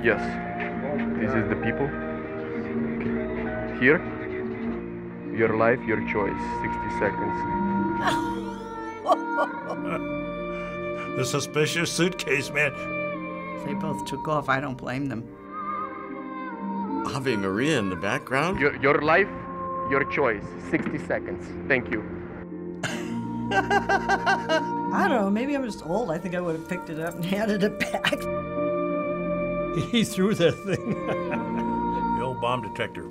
Yes. This is the people. Here. Your life, your choice. 60 seconds. The suspicious suitcase, man. If they both took off, I don't blame them. Ave Maria in the background? Your life, your choice. 60 seconds. Thank you. I don't know, maybe I'm just old. I think I would have picked it up and handed it back. He threw that thing. The old bomb detector.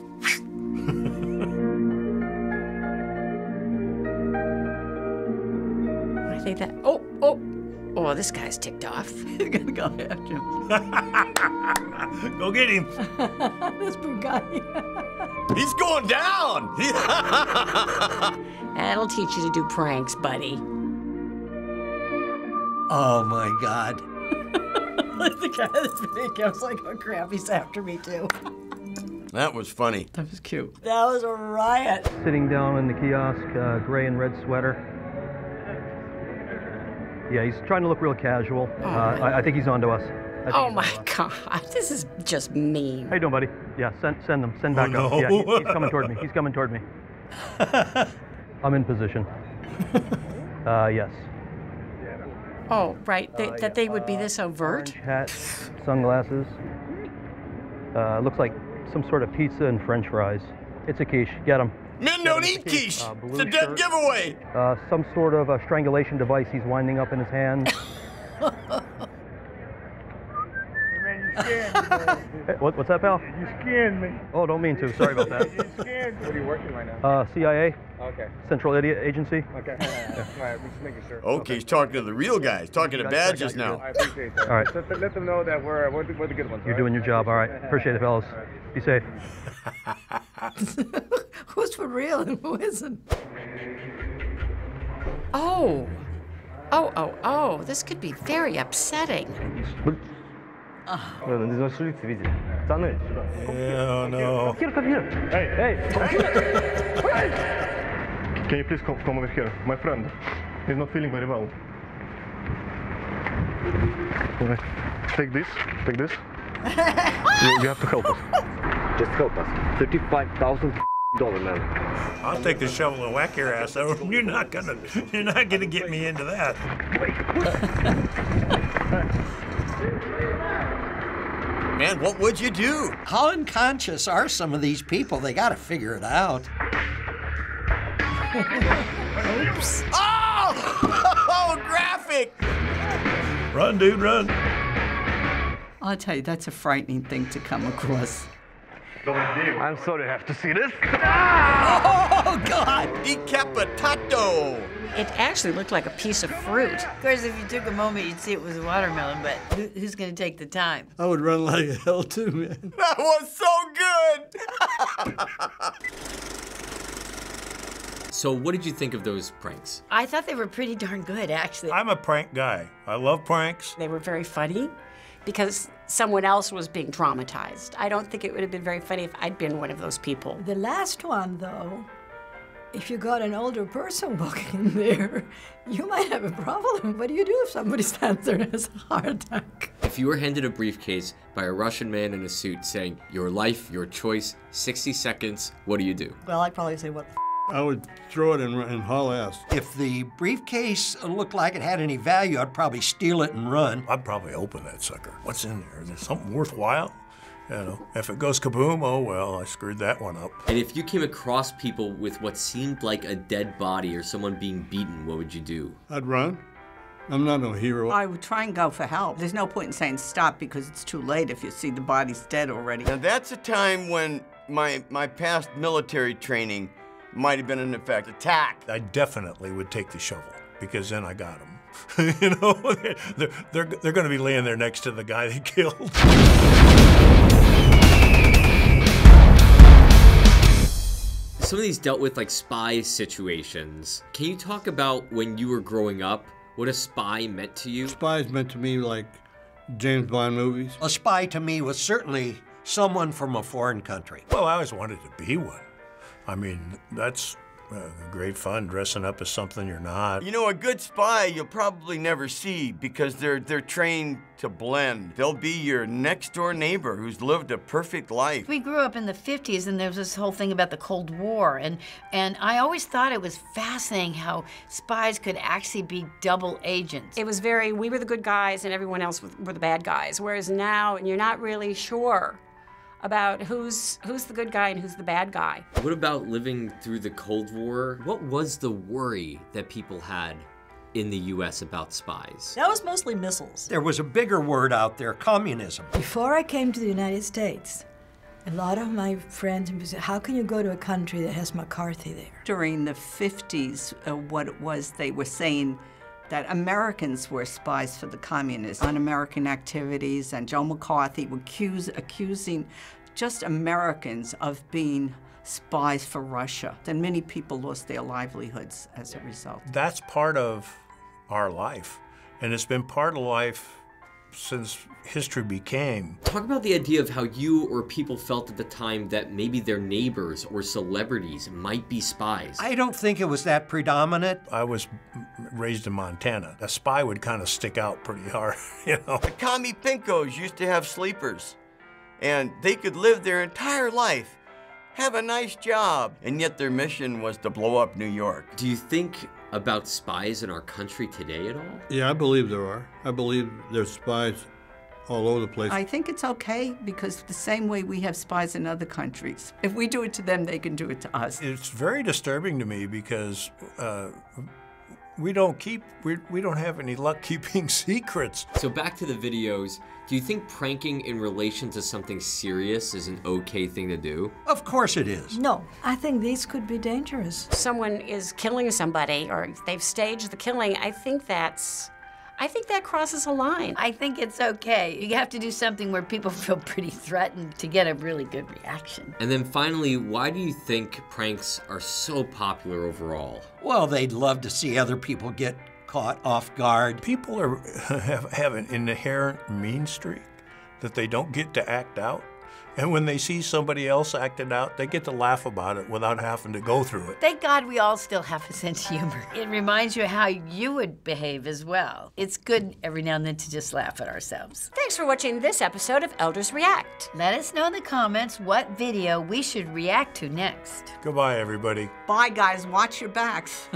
I think that. Oh, this guy's ticked off. You're gonna go after him. Go get him. This poor guy. He's going down! That'll teach you to do pranks, buddy. Oh my God. The guy that's big, I was like, oh crap, he's after me too. That was funny. That was cute. That was a riot. Sitting down in the kiosk, gray and red sweater. Yeah, he's trying to look real casual. I think he's onto us. Oh my God, this is just mean. How you doing, buddy? Yeah, send them. Send back up. Yeah, he's coming toward me. He's coming toward me. I'm in position. Yes. Oh, right, that they would be this overt? Orange hat, sunglasses. Looks like some sort of pizza and French fries. It's a quiche. Get him. Men don't eat quiche. It's a dead giveaway. Some sort of a strangulation device he's winding up in his hand. Hey, what's that, pal? You scared me. Oh, don't mean to. Sorry about that. You scared me. What are you working right now? CIA. Okay. Central Idiot Agency. Okay. All right, we're just making sure. Okay, he's talking to the real guy. He's talking to badges now. I appreciate that. All right. Let them know that we're the good ones. You're doing your job. All right. Appreciate it, fellas. Be safe. Who's for real and who isn't? Oh, this could be very upsetting. Oh, no. Here, come here. Hey. Can you please come over here? My friend, he's not feeling very well. Take this. You have to help us. Just help us. $35,000, man. I'll take the shovel and whack your ass over. You're not gonna get me into that. Man, what would you do? How unconscious are some of these people? They gotta figure it out. Oops. Oh, graphic! Run, dude, run. I'll tell you, that's a frightening thing to come across. I'm sorry I have to see this. Oh, God! Decapitato! It actually looked like a piece of fruit. Of course, if you took a moment, you'd see it was a watermelon, but who's gonna take the time? I would run like hell too, man. That was so good! So what did you think of those pranks? I thought they were pretty darn good, actually. I'm a prank guy. I love pranks. They were very funny because someone else was being traumatized. I don't think it would have been very funny if I'd been one of those people. The last one, though, if you got an older person walking in there, you might have a problem. What do you do if somebody stands there and has a heart attack? If you were handed a briefcase by a Russian man in a suit saying, your life, your choice, 60 seconds, what do you do? Well, I'd probably say, what the I would throw it and haul ass. If the briefcase looked like it had any value, I'd probably steal it and run. I'd probably open that sucker. What's in there? Is there something worthwhile? You know, if it goes kaboom, oh well, I screwed that one up. And if you came across people with what seemed like a dead body or someone being beaten, what would you do? I'd run. I'm not no hero. I would try and go for help. There's no point in saying stop because it's too late if you see the body's dead already. Now that's a time when my past military training might have been an effect. Attack. I definitely would take the shovel because then I got them. You know, they're going to be laying there next to the guy they killed. Some of these dealt with like spy situations. Can you talk about when you were growing up, what a spy meant to you? Spies meant to me like James Bond movies. A spy to me was certainly someone from a foreign country. Well, I always wanted to be one. I mean, that's great fun dressing up as something you're not. You know, a good spy you'll probably never see because they're trained to blend. They'll be your next-door neighbor who's lived a perfect life. We grew up in the 50s, and there was this whole thing about the Cold War, and I always thought it was fascinating how spies could actually be double agents. It was very, we were the good guys and everyone else were the bad guys, whereas now you're not really sure about who's the good guy and who's the bad guy. What about living through the Cold War? What was the worry that people had in the US about spies? That was mostly missiles. There was a bigger word out there, communism. Before I came to the United States, a lot of my friends would say, how can you go to a country that has McCarthy there? During the 50s, what it was, they were saying that Americans were spies for the communists on American activities, and Joe McCarthy was accusing just Americans of being spies for Russia. And many people lost their livelihoods as a result. That's part of our life, and it's been part of life since history became. Talk about the idea of how you or people felt at the time that maybe their neighbors or celebrities might be spies. I don't think it was that predominant. I was raised in Montana. A spy would kind of stick out pretty hard, you know. The commie pinkos used to have sleepers, and they could live their entire life, have a nice job, and yet their mission was to blow up New York. Do you think about spies in our country today at all? Yeah, I believe there are. I believe there's spies all over the place. I think it's okay because the same way we have spies in other countries. If we do it to them, they can do it to us. It's very disturbing to me because we don't have any luck keeping secrets. So back to the videos, do you think pranking in relation to something serious is an okay thing to do? Of course it is. No, I think these could be dangerous. Someone is killing somebody or they've staged the killing, I think that crosses a line. I think it's okay. You have to do something where people feel pretty threatened to get a really good reaction. And then finally, why do you think pranks are so popular overall? Well, they'd love to see other people get caught off guard. People have an inherent mean streak that they don't get to act out. And when they see somebody else acting out, they get to laugh about it without having to go through it. Thank God we all still have a sense of humor. It reminds you how you would behave as well. It's good every now and then to just laugh at ourselves. Thanks for watching this episode of Elders React. Let us know in the comments what video we should react to next. Goodbye, everybody. Bye, guys. Watch your backs.